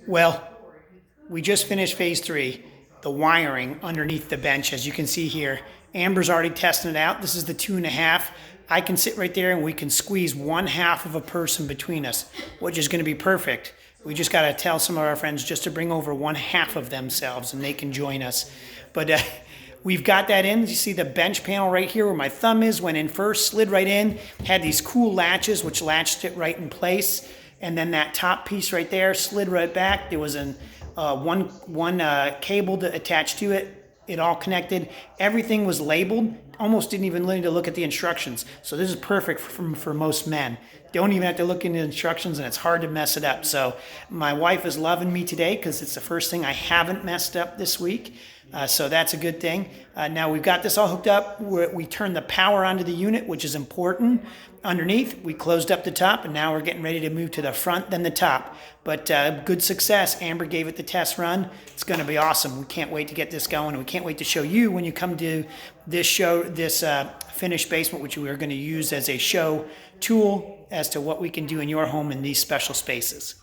Well, we just finished phase 3, the wiring underneath the bench, as you can see here. Amber's already testing it out. This is the 2.5. I can sit right there and we can squeeze 1/2 of a person between us, which is going to be perfect. We just got to tell some of our friends just to bring over 1/2 of themselves and they can join us. But we've got that in. You see the bench panel right here where my thumb is, went in first, slid right in, had these cool latches which latched it right in place. And then that top piece right there slid right back. There was one cable to attach to it. It all connected. Everything was labeled. Almost didn't even need to look at the instructions. So this is perfect for most men. Don't even have to look into the instructions, and it's hard to mess it up. So my wife is loving me today because it's the first thing I haven't messed up this week. So that's a good thing. Now we've got this all hooked up. We turned the power onto the unit, which is important. Underneath, we closed up the top, and now we're getting ready to move to the front, then the top. But good success. Amber gave it the test run. It's going to be awesome. We can't wait to get this going. We can't wait to show you when you come to this show, this finished basement, which we are going to use as a show tool as to what we can do in your home in these special spaces.